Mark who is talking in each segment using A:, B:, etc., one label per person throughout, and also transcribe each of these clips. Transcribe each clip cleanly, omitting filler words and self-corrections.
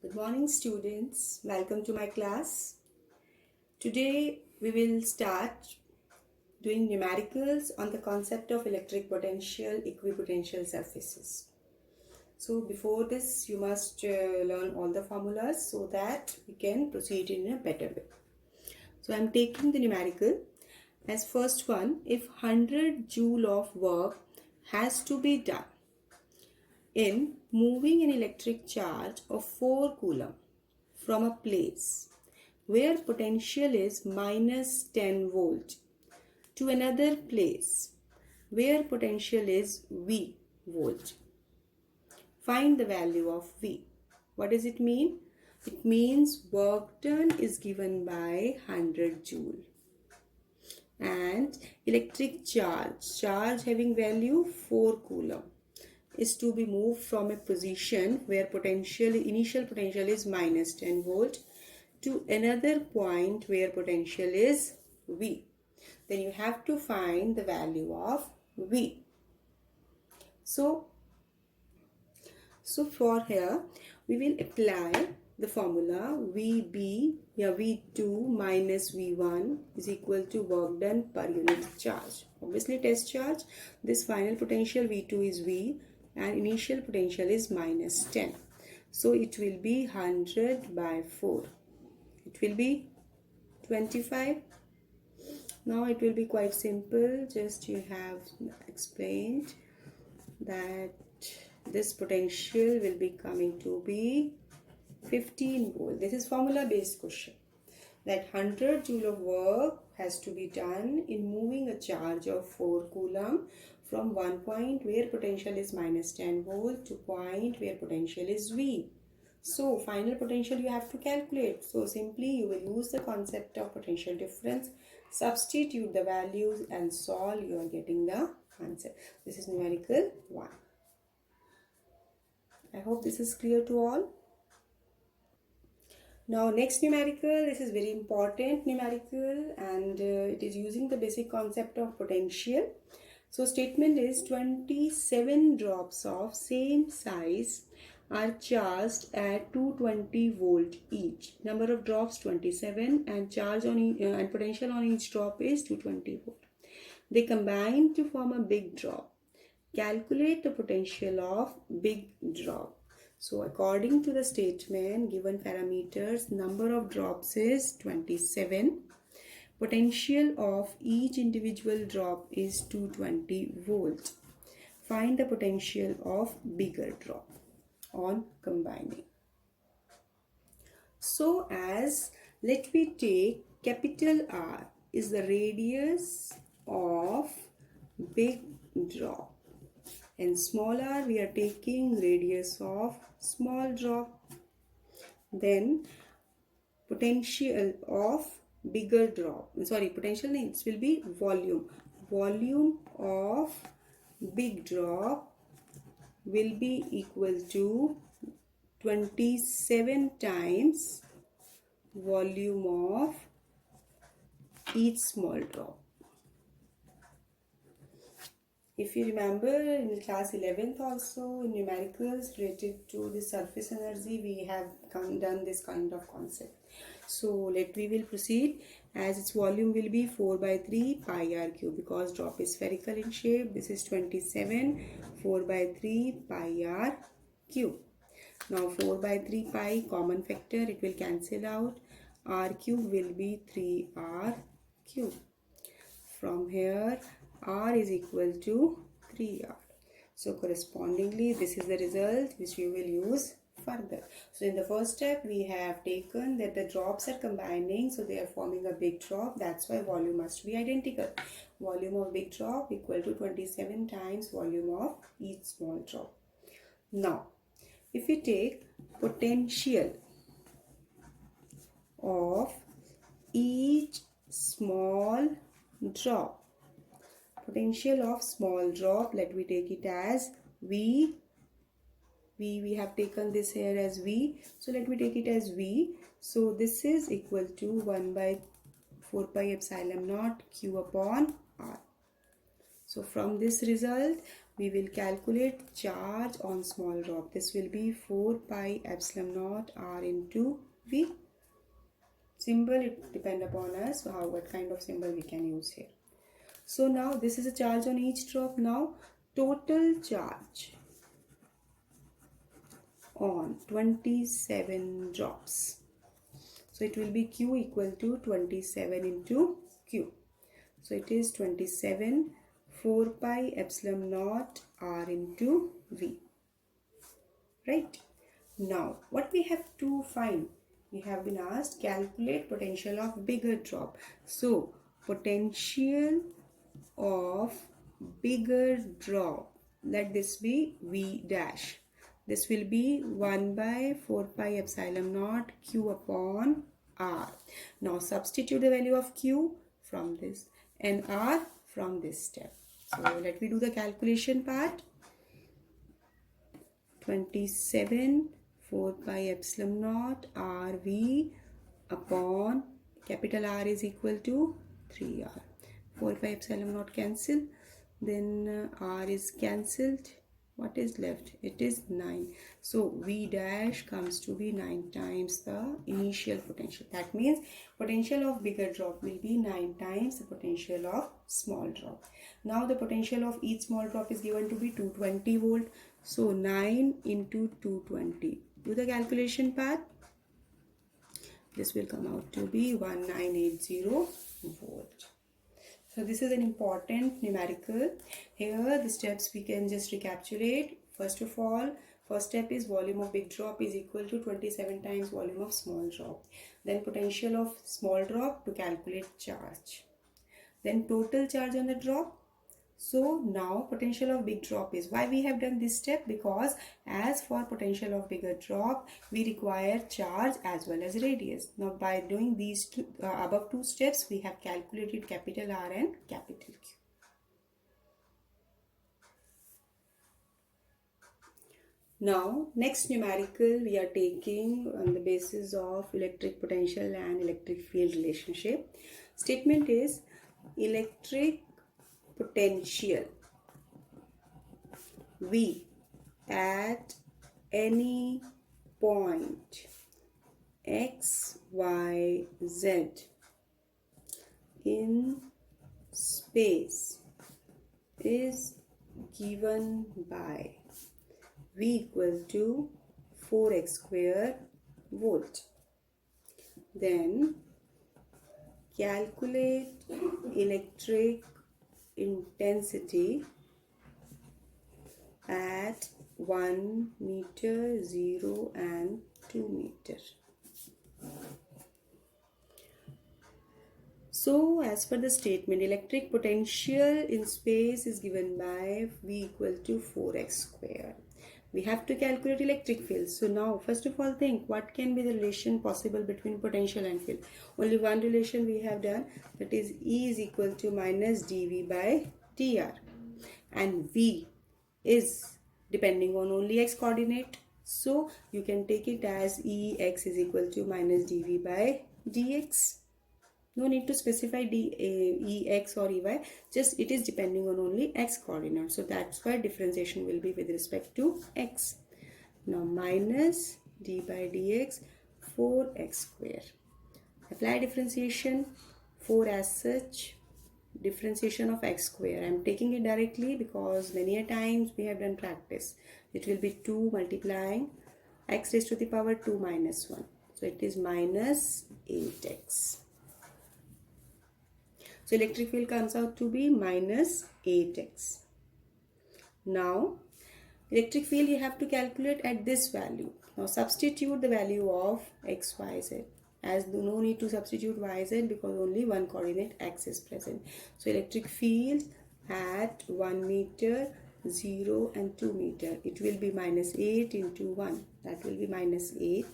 A: Good morning, students. Welcome to my class. Today we will start doing numericals on the concept of electric potential, equipotential surfaces. So before this, you must learn all the formulas so that we can proceed in a better way. So I am taking the numerical as first one. If 100 joule of work has to be done in moving an electric charge of 4 coulomb from a place where potential is minus 10 volt to another place where potential is V volt. Find the value of V. What does it mean? It means work done is given by 100 joule and electric charge having value 4 coulomb is to be moved from a position where initial potential is minus 10 volt to another point where potential is V. Then you have to find the value of V. So for here we will apply the formula VB, V2 minus V1 is equal to work done per unit charge. Obviously test charge, this final potential V2 is V and initial potential is minus 10. So it will be 100 by 4. It will be 25. Now it will be quite simple. Just you have explained that this potential will be coming to be 15 volt. This is formula based question. That 100 joule of work has to be done in moving a charge of 4 coulomb from one point where potential is minus 10 volt to point where potential is V. So final potential you have to calculate. So simply you will use the concept of potential difference, substitute the values and solve. You are getting the answer. This is numerical 1. I hope this is clear to all. Now next numerical, this is very important numerical and it is using the basic concept of potential. So statement is 27 drops of same size are charged at 220 volt each. Number of drops 27 and charge on and potential on each drop is 220 volt. They combine to form a big drop. Calculate the potential of big drop. So according to the statement, given parameters, number of drops is 27. Potential of each individual drop is 220 volt. Find the potential of bigger drop on combining. So as let me take capital R is the radius of big drop and small r we are taking radius of small drop. Then potential of bigger drop, potential needs will be volume of big drop will be equal to 27 times volume of each small drop. If you remember in class 11th also in numericals related to the surface energy we have done this kind of concept. So we will proceed as its volume will be 4 by 3 pi r cube because drop is spherical in shape. This is 27 4 by 3 pi r cube. Now 4 by 3 pi common factor, it will cancel out. R cube will be 3r cube. From here R is equal to 3R. So correspondingly this is the result which we will use further. So in the first step we have taken that the drops are combining, so they are forming a big drop. That's why volume must be identical. Volume of big drop equal to 27 times volume of each small drop. Now if we take potential of each small drop, potential of small drop, let me take it as V. We have taken this here as V, so let me take it as V. So this is equal to 1 by 4 pi epsilon naught Q upon R. So from this result we will calculate charge on small drop. This will be 4 pi epsilon naught r into v. Symbol, it depends upon us what kind of symbol we can use here. So now this is a charge on each drop. Now total charge on 27 drops. So it will be Q equal to 27 into Q. So it is 27 4 pi epsilon naught r into V. Right? Now what we have to find? We have been asked calculate potential of bigger drop. So potential of bigger drop, let this be V dash. This will be 1 by 4 pi epsilon naught Q upon R. Now substitute the value of Q from this and R from this step. So let me do the calculation part. 27 4 pi epsilon naught RV upon capital R is equal to 3R. 4 pi epsilon naught cancel, then R is cancelled. What is left? It is 9. So V dash comes to be 9 times the initial potential. That means potential of bigger drop will be 9 times the potential of small drop. Now the potential of each small drop is given to be 220 volt. So 9 into 220. Do the calculation part. This will come out to be 1980 volt. So this is an important numerical. Here the steps we can just recapitulate. First of all, first step is volume of big drop is equal to 27 times volume of small drop. Then potential of small drop to calculate charge. Then total charge on the drop. So now potential of big drop is why we have done this step, because as for potential of bigger drop we require charge as well as radius. Now by doing these two, above two steps we have calculated capital R and capital Q. Now next numerical we are taking on the basis of electric potential and electric field relationship. Statement is electric potential V at any point x, y, z in space is given by V equal to 4x square volt. Then calculate electric intensity at 1 meter, 0 and 2 meter. So as per the statement, electric potential in space is given by V equal to 4x square. We have to calculate electric field. So now first of all think what can be the relation possible between potential and field. Only one relation we have done, that is E is equal to minus dV by dr, and V is depending on only x coordinate. So you can take it as Ex is equal to minus dV by dx. No need to specify Ex or Ey, just it is depending on only x coordinate. So that's why differentiation will be with respect to x. Now minus d by dx 4x square. Apply differentiation. 4 as such, differentiation of x square. I am taking it directly because many a times we have done practice. It will be 2 multiplying x raised to the power 2 minus 1. So it is minus 8x. So electric field comes out to be minus 8x. Now electric field you have to calculate at this value. Now substitute the value of x, y, z. As no need to substitute y, z because only one coordinate x is present. So electric field at 1 meter, 0 and 2 meter. It will be minus 8 into 1. That will be minus 8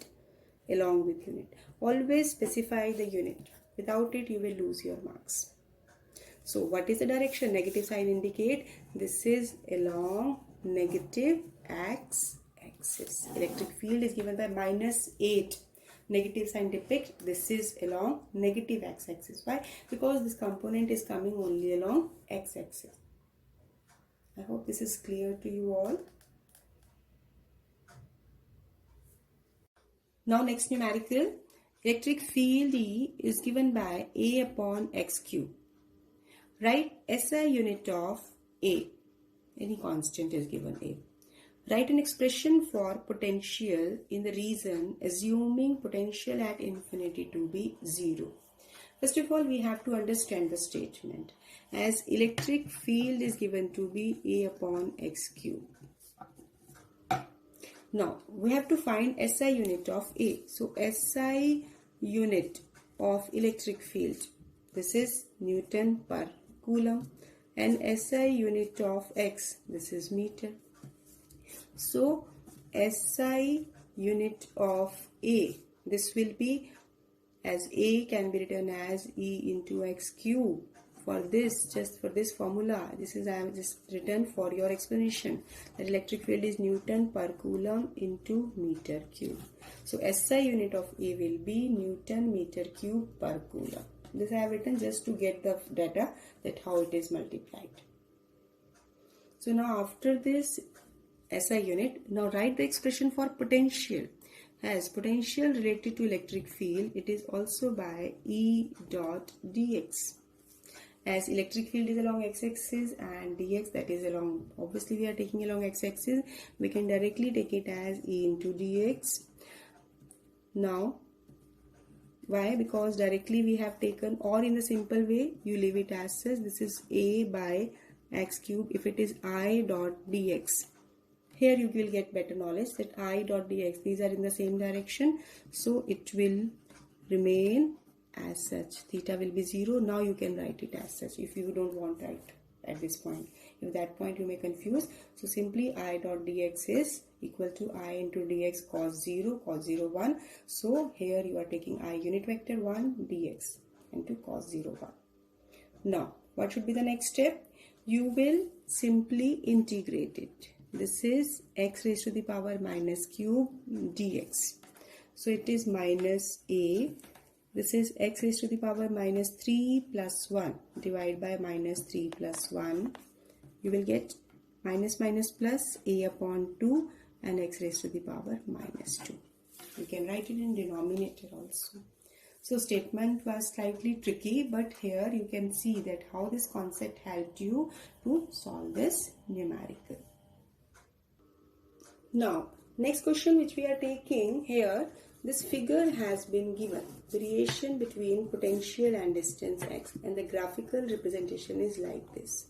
A: along with unit. Always specify the unit. Without it you will lose your marks. So what is the direction? Negative sign indicate this is along negative x-axis. Electric field is given by minus 8. Negative sign depict this is along negative x-axis. Why? Because this component is coming only along x-axis. I hope this is clear to you all. Now next numerical. Electric field E is given by A upon x cube. Write SI unit of A. Any constant is given A. Write an expression for potential in the region assuming potential at infinity to be 0. First of all, we have to understand the statement as electric field is given to be A upon x cube. Now, we have to find SI unit of A. So, SI unit of electric field. This is Newton per Coulomb. And SI unit of X. This is meter. So, SI unit of A. This will be, as A can be written as E into x cube. For this, just for this formula, this is I have just written for your explanation. The electric field is Newton per Coulomb into meter cube. So SI unit of A will be Newton meter cube per Coulomb. This I have written just to get the data that how it is multiplied. So now after this SI unit, now write the expression for potential. As potential related to electric field, it is also by E dot dx. As electric field is along x-axis and dx, that is along, obviously we are taking along x-axis, we can directly take it as E into dx. Now, why? Because directly we have taken, or in the simple way, you leave it as such. This is A by x cube if it is I dot dx. Here you will get better knowledge that I dot dx, these are in the same direction. So it will remain as such. Theta will be 0. Now you can write it as such if you don't want to write at this point. If that point you may confuse. So simply I dot dx is equal to I into dx cos 0, 1. So here you are taking I unit vector 1 dx into cos 0, 1. Now what should be the next step? You will simply integrate it. This is x raised to the power minus cube dx. So it is minus a. This is x raised to the power minus 3 plus 1 divided by minus 3 plus 1. You will get minus minus plus a upon 2 and x raised to the power minus 2. You can write it in denominator also. So statement was slightly tricky, but here you can see that how this concept helped you to solve this numerical. Now, next question which we are taking here, this figure has been given, variation between potential and distance x, and the graphical representation is like this.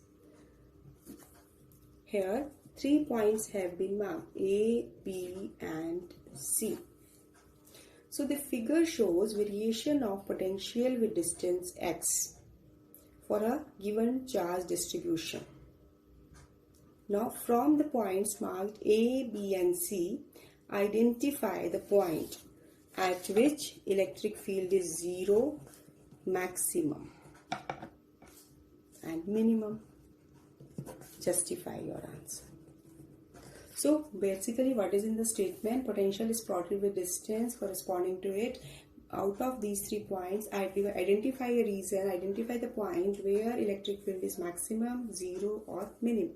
A: Here, 3 points have been marked, A, B and C. So the figure shows variation of potential with distance x for a given charge distribution. Now from the points marked A, B and C, identify the point at which electric field is 0, maximum and minimum. Justify your answer. So basically what is in the statement? Potential is plotted with distance corresponding to it. Out of these 3 points, identify a region, identify the point where electric field is maximum, 0 or minimum.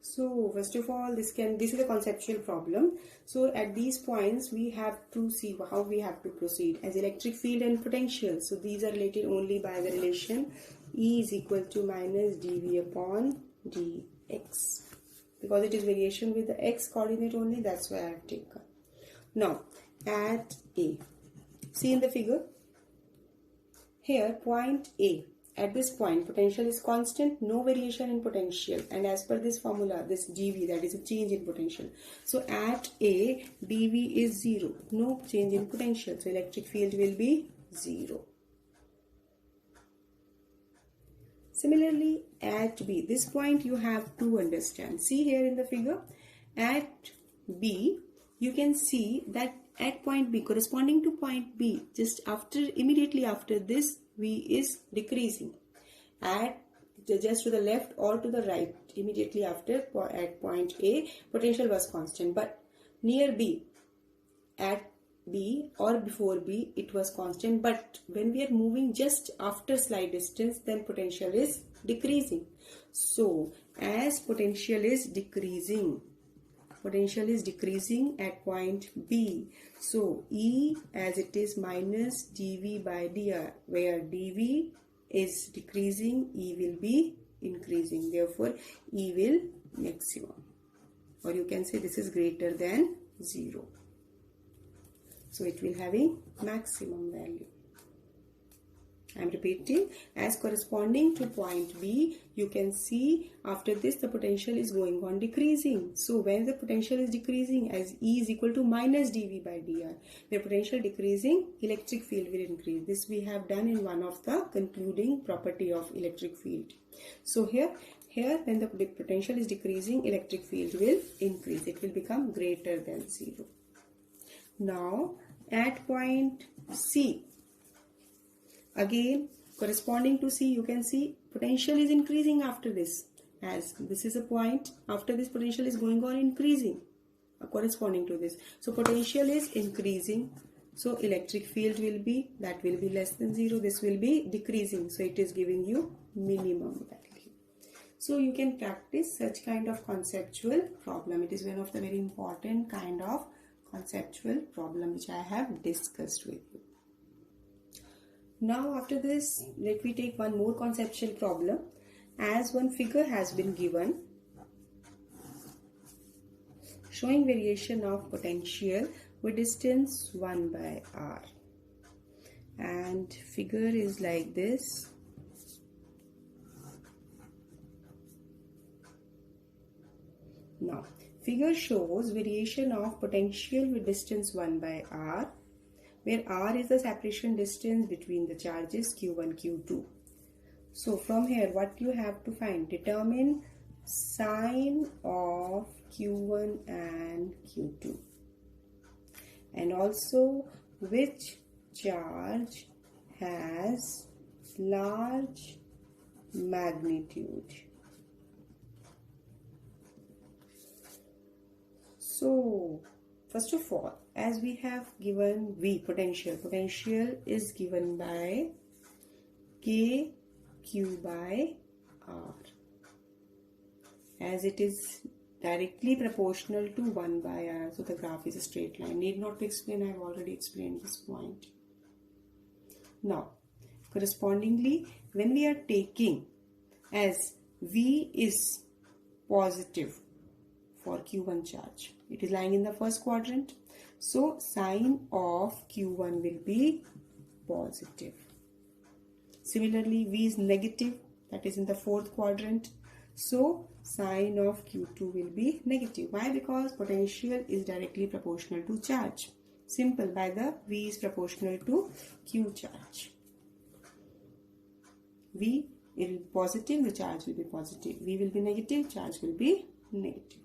A: So first of all, this is a conceptual problem. So at these points we have to see how we have to proceed as electric field and potential. So these are related only by the relation E is equal to minus dV upon dx. Because it is variation with the x coordinate only, that's why I have taken. Now at A, see in the figure, here point A. At this point, potential is constant, no variation in potential, and as per this formula, this dV, that is a change in potential. So at A, dV is 0, no change in potential, so electric field will be 0. Similarly, at B, this point you have to understand. See here in the figure, at B, you can see that at point B, corresponding to point B, immediately after this, V is decreasing. At just to the left or to the right, immediately after at point A, potential was constant, but near B, at B or before B, it was constant, but when we are moving just after slight distance, then potential is decreasing. So as potential is decreasing. Potential is decreasing at point B. So E, as it is minus dV by dr, where dV is decreasing, E will be increasing. Therefore, E will maximum. Or you can say this is greater than 0. So it will having maximum value. I am repeating, as corresponding to point B, you can see after this the potential is going on decreasing. So when the potential is decreasing, as E is equal to minus dV by dr, where potential decreasing, electric field will increase. This we have done in one of the concluding property of electric field. So here when the potential is decreasing, electric field will increase. It will become greater than 0. Now at point C, again corresponding to C, you can see potential is increasing after this. As this is a point, after this potential is going on increasing corresponding to this. So potential is increasing. So electric field will be less than 0. This will be decreasing. So it is giving you minimum value. So you can practice such kind of conceptual problem. It is one of the very important kind of conceptual problem which I have discussed with you. Now after this, let me take one more conceptual problem. As one figure has been given showing variation of potential with distance 1 by r, and figure is like this. Now figure shows variation of potential with distance 1 by r, where r is the separation distance between the charges q1, q2. So from here what you have to find, determine sign of q1 and q2, and also which charge has large magnitude. So first of all, as we have given V, potential is given by K Q by R, as it is directly proportional to 1 by R. So the graph is a straight line. Need not to explain, I have already explained this point. Now correspondingly, when we are taking as V is positive for Q1 charge, it is lying in the first quadrant, so sign of Q1 will be positive. Similarly, V is negative, that is in the fourth quadrant, so sign of Q2 will be negative. Why? Because potential is directly proportional to charge. Simple, by the V is proportional to Q charge. V will be positive, the charge will be positive. V will be negative, charge will be negative.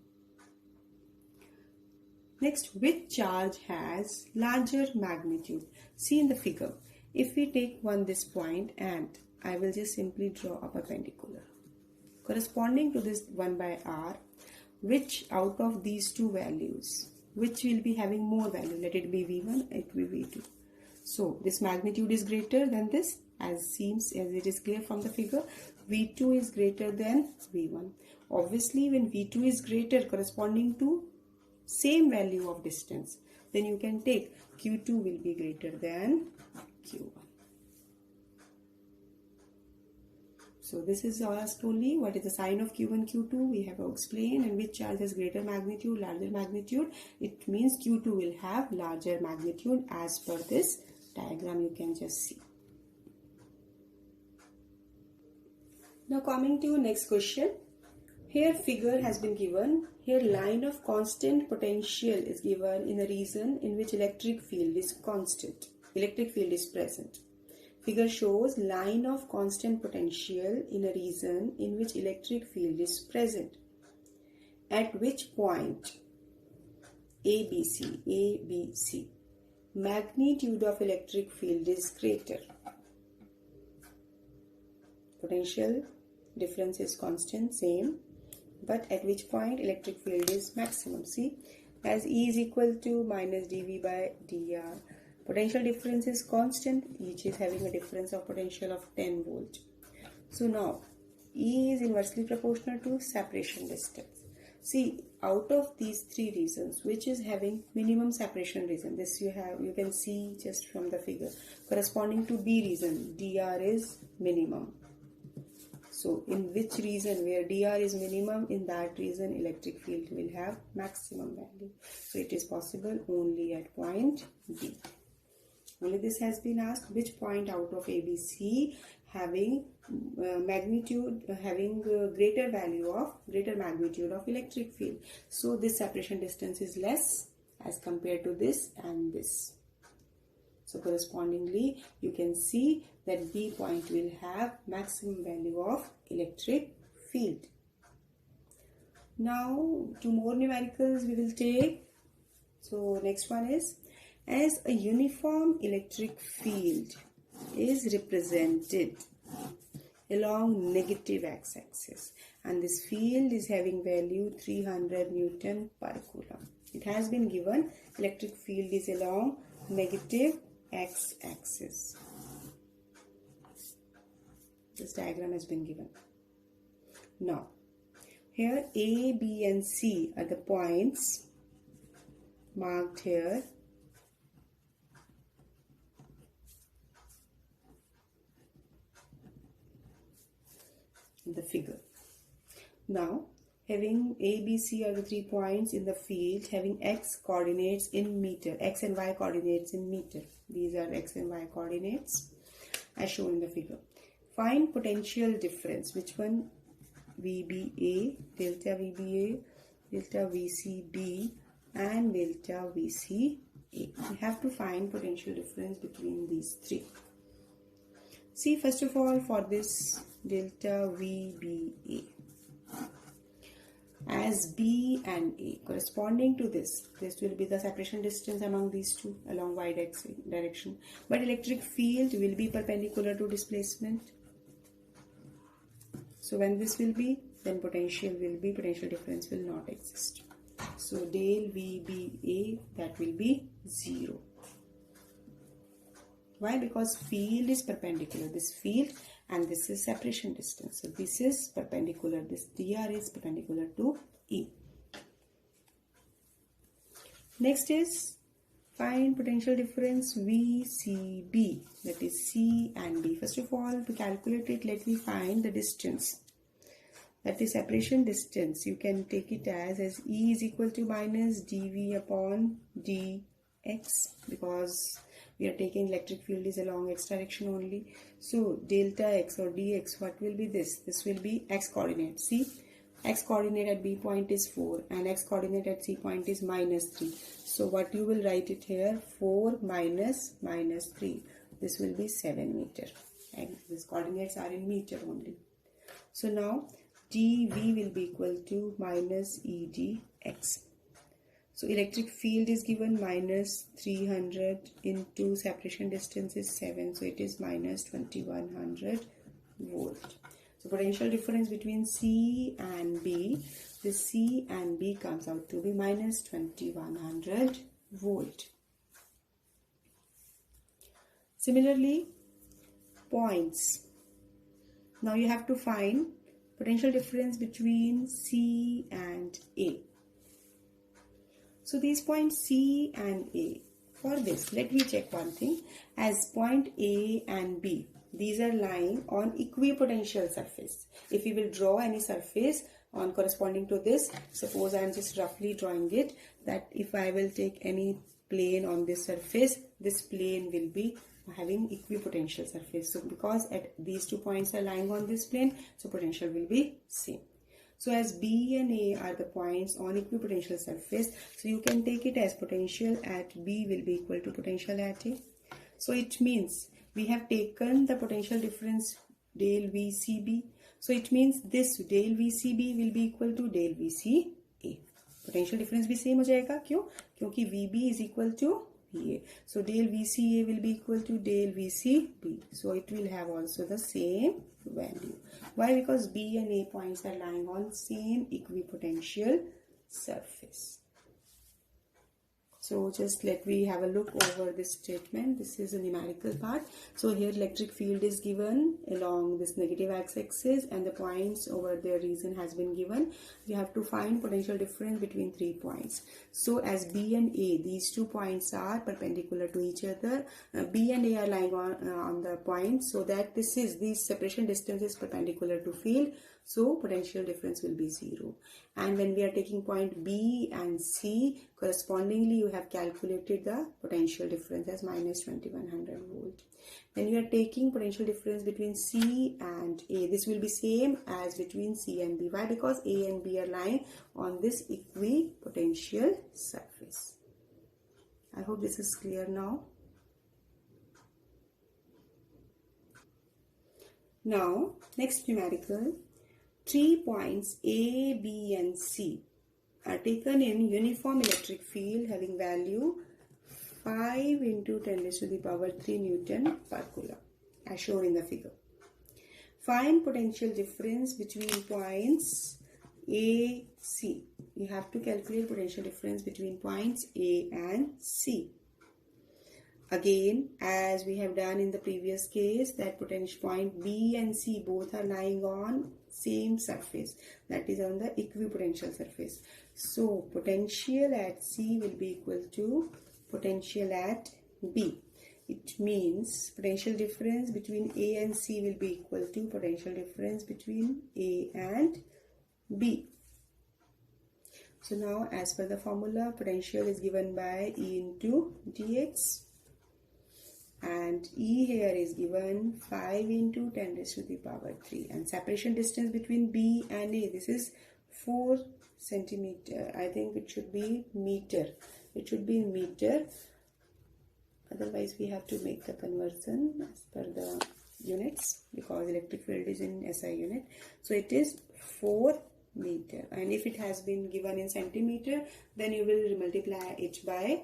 A: Next, which charge has larger magnitude? See in the figure. If we take this point, and I will just simply draw a perpendicular. Corresponding to this 1 by r, which out of these two values, which will be having more value? Let it be V1, it will be V2. So this magnitude is greater than this, as it is clear from the figure. V2 is greater than V1. Obviously, when V2 is greater corresponding to same value of distance, then you can take Q2 will be greater than Q1. So this is asked only what is the sign of Q1, Q2, we have explained, and which charge has greater magnitude, larger magnitude. It means Q2 will have larger magnitude as per this diagram, you can just see. Now coming to next question. Here figure has been given. Here line of constant potential is given in a region in which electric field is constant. Electric field is present. Figure shows line of constant potential in a region in which electric field is present. At which point ABC, magnitude of electric field is greater. Potential difference is constant, same. But at which point electric field is maximum? See, as E is equal to minus dV by dr. Potential difference is constant. Each is having a difference of potential of 10 volt. So now E is inversely proportional to separation distance. See, out of these three reasons, which is having minimum separation reason? This you can see just from the figure. Corresponding to B reason, dr is minimum. So in which reason where dr is minimum, in that reason electric field will have maximum value. So it is possible only at point B. Only this has been asked, which point out of A, B, C having magnitude, having greater magnitude of electric field. So this separation distance is less as compared to this and this. So correspondingly, you can see that B point will have maximum value of electric field. Now, two more numericals we will take. So next one is, as a uniform electric field is represented along negative x-axis and this field is having value 300 Newton per Coulomb. It has been given electric field is along negative x-axis. This diagram has been given. Now, here A, B and C are the points marked here. In the figure. Now, having A, B, C are the 3 points in the field having x coordinates in meter, x and y coordinates in meter. These are x and y coordinates as shown in the figure. Find potential difference. Which one? VBA, delta VBA, delta VCB and delta VCA. We have to find potential difference between these three. See, first of all, for this delta VBA, as B and A corresponding to this will be the separation distance among these two along y direction, but electric field will be perpendicular to displacement. So when this will be, then potential difference will not exist. So del VBA, that will be 0. Why? Because field is perpendicular. This field and this is separation distance. So this is perpendicular. This dr is perpendicular to E. Next is find potential difference VCB, that is C and B. First of all, to calculate it, let me find the distance. That is separation distance. You can take it as E is equal to minus dV upon dx, because we are taking electric field is along x direction only. So delta x or dx, what will be this? This will be x coordinate. See, x coordinate at B point is 4 and x coordinate at C point is minus 3. So what you will write it here? 4 minus 3. This will be 7 meter. And these coordinates are in meter only. So now dV will be equal to minus EdX. So electric field is given minus 300 into separation distance is 7. So it is minus 2100 volt. So potential difference between C and B, this C and B comes out to be minus 2100 volt. Similarly, points. Now you have to find potential difference between C and A. So these points C and A, for this let me check one thing. As point A and B, these are lying on equipotential surface. If we will draw any surface on corresponding to this, suppose I am just roughly drawing it, that if I will take any plane on this surface, this plane will be having equipotential surface. So because at these 2 points are lying on this plane, so potential will be same. So as B and A are the points on equipotential surface, so you can take it as potential at B will be equal to potential at A. So it means we have taken the potential difference del VCB. So it means this del VCB will be equal to del VCA. Potential difference भी same हो जाएगा. क्यों? क्योंकि VB is equal to VA. So del VCA will be equal to del VCB. So it will have also the same value. Why? Because B and A points are lying on same equipotential surface. So just let me have a look over this statement. This is a numerical part. So here electric field is given along this negative x-axis and the points over the region has been given. You have to find potential difference between 3 points. So as B and A, these 2 points are perpendicular to each other. B and A are lying on the points, so that this separation distance is perpendicular to field. So potential difference will be 0. And when we are taking point B and C, correspondingly you have calculated the potential difference as minus 2100 volt. When you are taking potential difference between C and A, this will be same as between C and B. Why? Because A and B are lying on this equipotential surface. I hope this is clear now. Now, next numerical. 3 points A, B and C are taken in uniform electric field having value 5 into 10 raised to the power 3 Newton per Coulomb as shown in the figure. Find potential difference between points A, C. You have to calculate potential difference between points A and C. Again, as we have done in the previous case, that potential point B and C both are lying on same surface, that is on the equipotential surface. So potential at C will be equal to potential at B. It means potential difference between A and C will be equal to potential difference between A and B. So now as per the formula, potential is given by E into dx. And E here is given 5 into 10 raised to the power 3. And separation distance between B and A, this is 4 centimeter. I think it should be meter. It should be meter. Otherwise, we have to make the conversion as per the units because electric field is in SI unit. So it is 4 meter. And if it has been given in centimeter, then you will multiply it by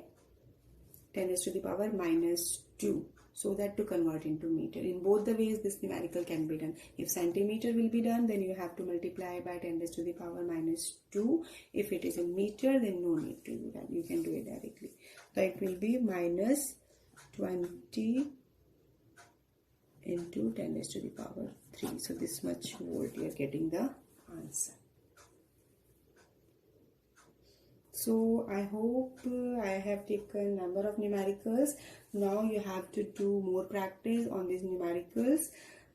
A: 10 raised to the power minus 2, so that to convert into meter. In both the ways this numerical can be done. If centimeter will be done, then you have to multiply by 10 raised to the power minus 2. If it is in meter, then no need to do that. You can do it directly. So it will be minus 20 into 10 raised to the power 3. So this much volt you are getting the answer. So I hope I have taken number of numericals. Now you have to do more practice on these numericals,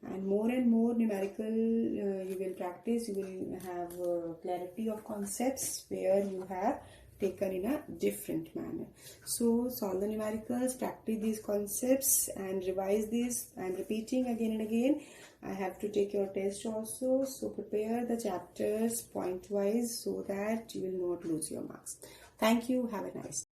A: and more numerical you will practice. You will have clarity of concepts where you have taken in a different manner. So solve the numericals, practice these concepts and revise this. I am repeating again and again. I have to take your test also, so prepare the chapters point wise so that you will not lose your marks. Thank you. Have a nice day.